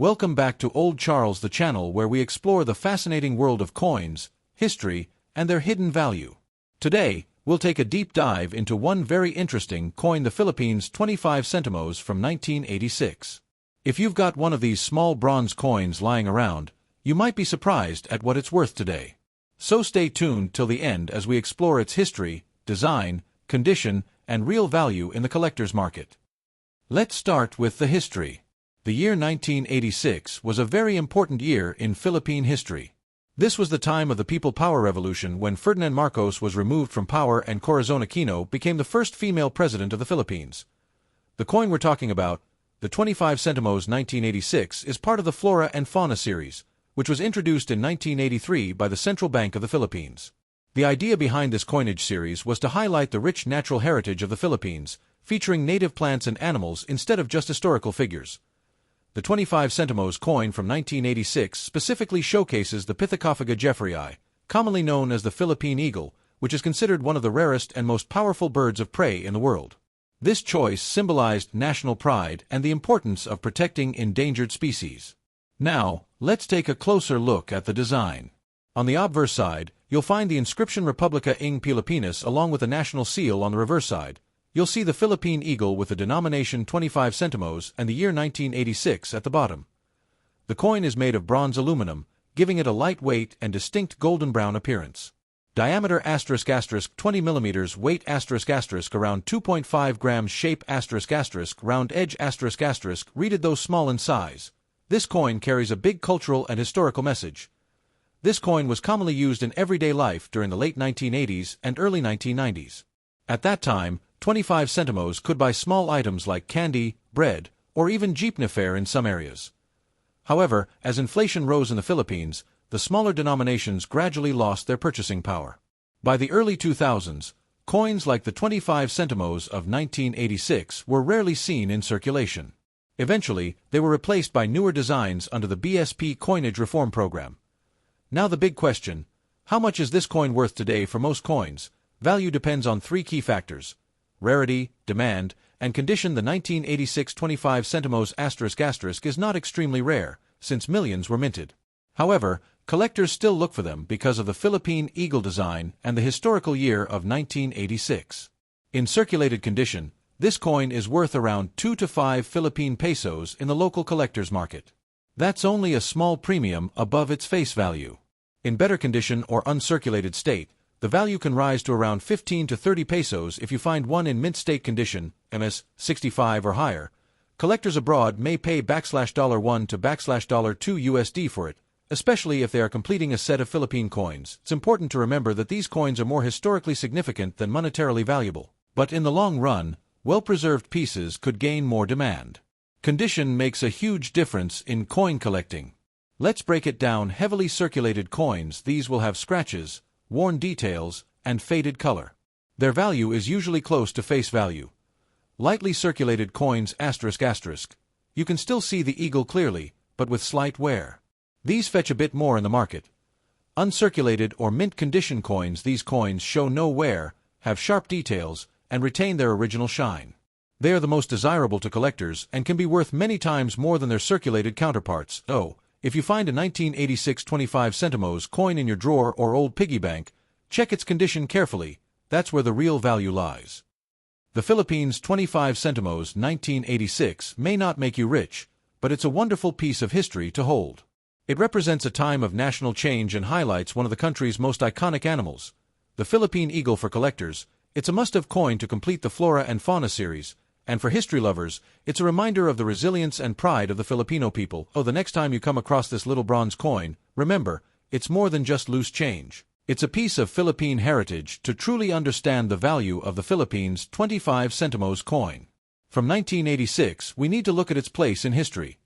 Welcome back to Old Charles, the channel where we explore the fascinating world of coins, history, and their hidden value. Today, we'll take a deep dive into one very interesting coin, the Philippines 25 centimos from 1986. If you've got one of these small bronze coins lying around, you might be surprised at what it's worth today. So stay tuned till the end as we explore its history, design, condition, and real value in the collector's market. Let's start with the history. The year 1986 was a very important year in Philippine history. This was the time of the People Power Revolution when Ferdinand Marcos was removed from power and Corazon Aquino became the first female president of the Philippines. The coin we're talking about, the 25 centimos 1986, is part of the Flora and Fauna series, which was introduced in 1983 by the Central Bank of the Philippines. The idea behind this coinage series was to highlight the rich natural heritage of the Philippines, featuring native plants and animals instead of just historical figures. The 25 centimos coin from 1986 specifically showcases the Pithecophagi jeffreyi, commonly known as the Philippine eagle, which is considered one of the rarest and most powerful birds of prey in the world. This choice symbolized national pride and the importance of protecting endangered species. Now, let's take a closer look at the design. On the obverse side, you'll find the inscription Republica ng Pilipinas along with the national seal on the reverse side. You'll see the Philippine eagle with the denomination 25 centimos and the year 1986 at the bottom. The coin is made of bronze aluminum, giving it a lightweight and distinct golden brown appearance. Diameter ***, 20 mm, weight ***, around 2.5 grams, shape ***, round edge ***, readed though small in size. This coin carries a big cultural and historical message. This coin was commonly used in everyday life during the late 1980s and early 1990s. At that time, 25 centimos could buy small items like candy, bread, or even jeepney fare in some areas. However, as inflation rose in the Philippines, the smaller denominations gradually lost their purchasing power. By the early 2000s, coins like the 25 centimos of 1986 were rarely seen in circulation. Eventually, they were replaced by newer designs under the BSP coinage reform program. Now the big question: how much is this coin worth today? For most coins, value depends on three key factors: rarity, demand, and condition. The 1986 25 centimos ** is not extremely rare, since millions were minted. However, collectors still look for them because of the Philippine eagle design and the historical year of 1986. In circulated condition, this coin is worth around 2 to 5 Philippine pesos in the local collector's market. That's only a small premium above its face value. In better condition or uncirculated state, the value can rise to around 15 to 30 pesos if you find one in mint state condition, MS 65 or higher. Collectors abroad may pay $1 to $2 USD for it, especially if they are completing a set of Philippine coins. It's important to remember that these coins are more historically significant than monetarily valuable. But in the long run, well-preserved pieces could gain more demand. Condition makes a huge difference in coin collecting. Let's break it down. Heavily circulated coins, these will have scratches, worn details, and faded color. Their value is usually close to face value. Lightly circulated coins ***, you can still see the eagle clearly, but with slight wear. These fetch a bit more in the market. Uncirculated or mint condition coins, these coins show no wear, have sharp details, and retain their original shine. They are the most desirable to collectors and can be worth many times more than their circulated counterparts. If you find a 1986 25 centimos coin in your drawer or old piggy bank, check its condition carefully. That's where the real value lies. The Philippines 25 centimos 1986 may not make you rich, but it's a wonderful piece of history to hold. It represents a time of national change and highlights one of the country's most iconic animals. The Philippine eagle for collectors, it's a must-have coin to complete the Flora and Fauna series. And for history lovers, it's a reminder of the resilience and pride of the Filipino people. The next time you come across this little bronze coin, remember, it's more than just loose change. It's a piece of Philippine heritage. To truly understand the value of the Philippines 25 centimos coin from 1986, we need to look at its place in history.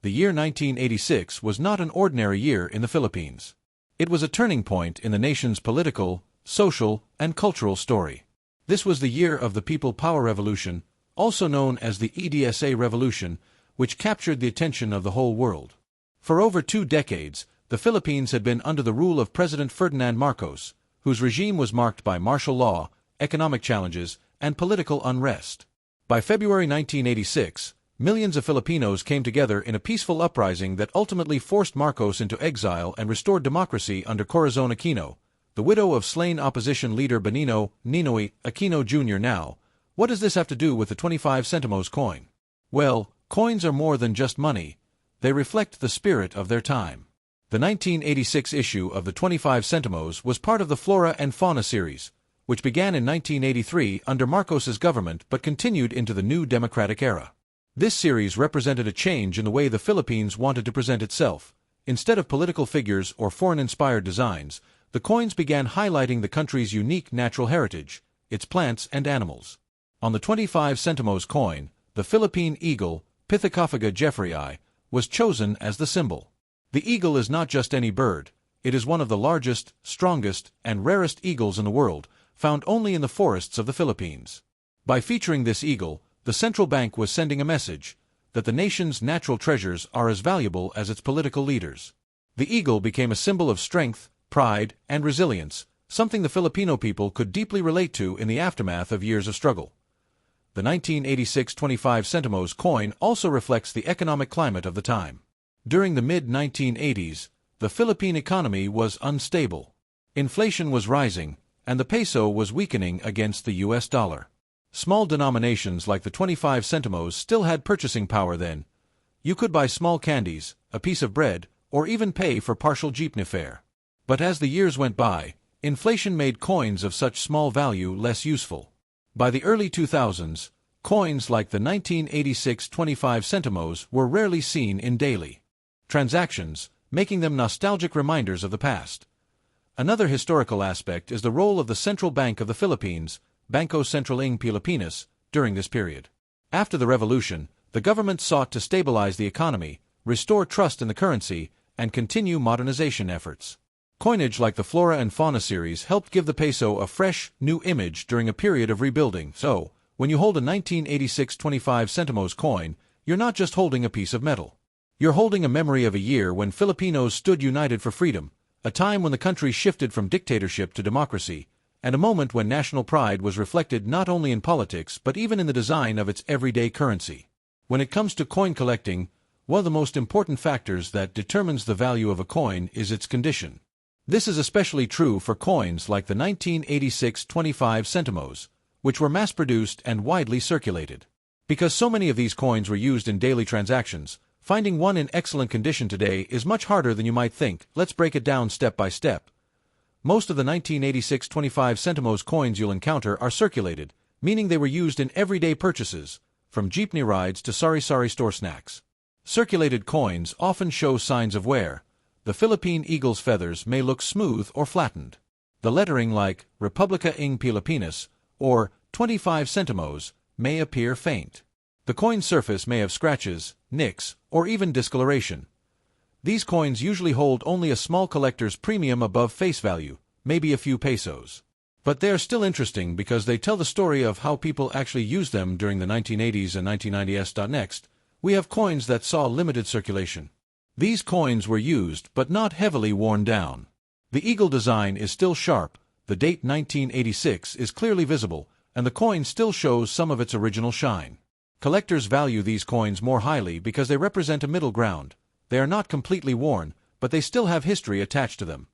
The year 1986 was not an ordinary year in the Philippines. It was a turning point in the nation's political, social, and cultural story. This was the year of the People Power Revolution, also known as the EDSA Revolution, which captured the attention of the whole world. For over 2 decades, the Philippines had been under the rule of President Ferdinand Marcos, whose regime was marked by martial law, economic challenges, and political unrest. By February 1986, millions of Filipinos came together in a peaceful uprising that ultimately forced Marcos into exile and restored democracy under Corazon Aquino, the widow of slain opposition leader Benigno Ninoy Aquino Jr. Now, what does this have to do with the 25 centimos coin? Well, coins are more than just money. They reflect the spirit of their time. The 1986 issue of the 25 centimos was part of the Flora and Fauna series, which began in 1983 under Marcos's government but continued into the new democratic era. This series represented a change in the way the Philippines wanted to present itself. Instead of political figures or foreign-inspired designs, the coins began highlighting the country's unique natural heritage, its plants and animals. On the 25 centimos coin, the Philippine eagle, Pithecofaga jeffreyi, was chosen as the symbol. The eagle is not just any bird, it is one of the largest, strongest, and rarest eagles in the world, found only in the forests of the Philippines. By featuring this eagle, the central bank was sending a message that the nation's natural treasures are as valuable as its political leaders. The eagle became a symbol of strength, pride, and resilience, something the Filipino people could deeply relate to in the aftermath of years of struggle. The 1986 25 centimos coin also reflects the economic climate of the time. During the mid-1980s, the Philippine economy was unstable. Inflation was rising, and the peso was weakening against the US dollar. Small denominations like the 25 centimos still had purchasing power then. You could buy small candies, a piece of bread, or even pay for partial jeepney fare. But as the years went by, inflation made coins of such small value less useful. By the early 2000s, coins like the 1986 25 centimos were rarely seen in daily transactions, making them nostalgic reminders of the past. Another historical aspect is the role of the Central Bank of the Philippines, Bangko Sentral ng Pilipinas, during this period. After the revolution, the government sought to stabilize the economy, restore trust in the currency, and continue modernization efforts. Coinage like the Flora and Fauna series helped give the peso a fresh, new image during a period of rebuilding. So, when you hold a 1986 25 centimos coin, you're not just holding a piece of metal. You're holding a memory of a year when Filipinos stood united for freedom, a time when the country shifted from dictatorship to democracy, and a moment when national pride was reflected not only in politics but even in the design of its everyday currency. When it comes to coin collecting, one of the most important factors that determines the value of a coin is its condition. This is especially true for coins like the 1986 25 centimos, which were mass-produced and widely circulated. Because so many of these coins were used in daily transactions, finding one in excellent condition today is much harder than you might think. Let's break it down step by step. Most of the 1986 25 centimos coins you'll encounter are circulated, meaning they were used in everyday purchases, from jeepney rides to sari-sari store snacks. Circulated coins often show signs of wear. The Philippine eagle's feathers may look smooth or flattened. The lettering like Republica ng Pilipinas or 25 centimos may appear faint. The coin's surface may have scratches, nicks, or even discoloration. These coins usually hold only a small collector's premium above face value, maybe a few pesos. But they are still interesting because they tell the story of how people actually used them during the 1980s and 1990s. Next, we have coins that saw limited circulation. These coins were used but not heavily worn down. The eagle design is still sharp, the date 1986 is clearly visible, and the coin still shows some of its original shine. Collectors value these coins more highly because they represent a middle ground. They are not completely worn, but they still have history attached to them.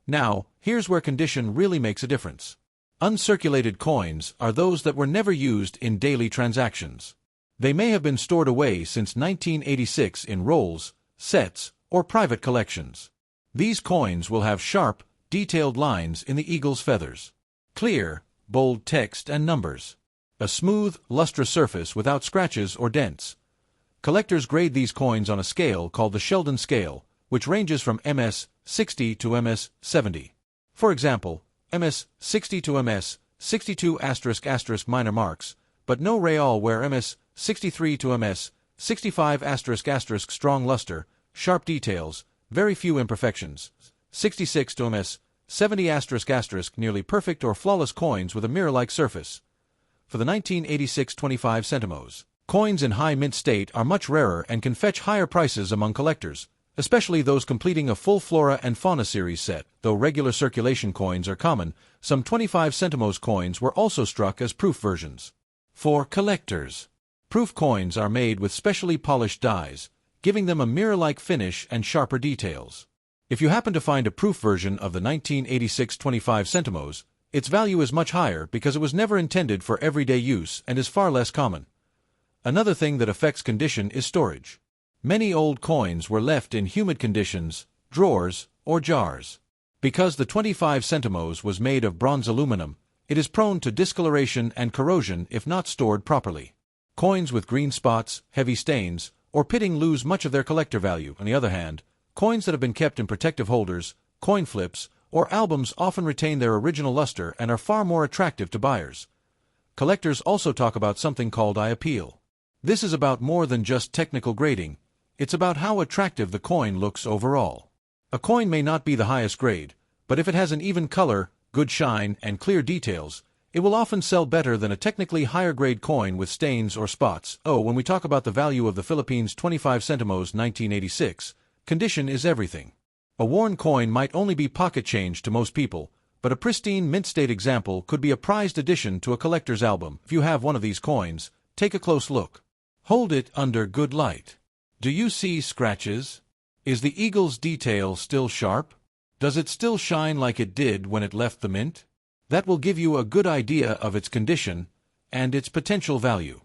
Now, here's where condition really makes a difference. Uncirculated coins are those that were never used in daily transactions. They may have been stored away since 1986 in rolls, sets, or private collections. These coins will have sharp, detailed lines in the eagle's feathers, clear, bold text and numbers, a smooth, lustrous surface without scratches or dents. Collectors grade these coins on a scale called the Sheldon scale, which ranges from MS-60 to MS-70. For example, MS-60 to MS-62*** minor marks, but no real, where MS-63 to MS-65** strong luster, sharp details, very few imperfections. 66 to MS-70** nearly perfect or flawless coins with a mirror-like surface. For the 1986 25 centimos, coins in high mint state are much rarer and can fetch higher prices among collectors, especially those completing a full Flora and Fauna series set. Though regular circulation coins are common, some 25 centimos coins were also struck as proof versions. For collectors, Proof coins are made with specially polished dies, giving them a mirror-like finish and sharper details. If you happen to find a proof version of the 1986 25 Sentimos, its value is much higher because it was never intended for everyday use and is far less common. Another thing that affects condition is storage. Many old coins were left in humid conditions, drawers, or jars. Because the 25 Sentimos was made of bronze aluminum, it is prone to discoloration and corrosion if not stored properly. Coins with green spots, heavy stains, or pitting lose much of their collector value. On the other hand, coins that have been kept in protective holders, coin flips, or albums often retain their original luster and are far more attractive to buyers. Collectors also talk about something called eye appeal. This is about more than just technical grading, it's about how attractive the coin looks overall. A coin may not be the highest grade, but if it has an even color, good shine, and clear details, it will often sell better than a technically higher grade coin with stains or spots. When we talk about the value of the Philippines 25 Sentimos 1986, condition is everything. A worn coin might only be pocket change to most people, but a pristine mint-state example could be a prized addition to a collector's album. If you have one of these coins, take a close look. Hold it under good light. Do you see scratches? Is the eagle's detail still sharp? Does it still shine like it did when it left the mint? That will give you a good idea of its condition and its potential value.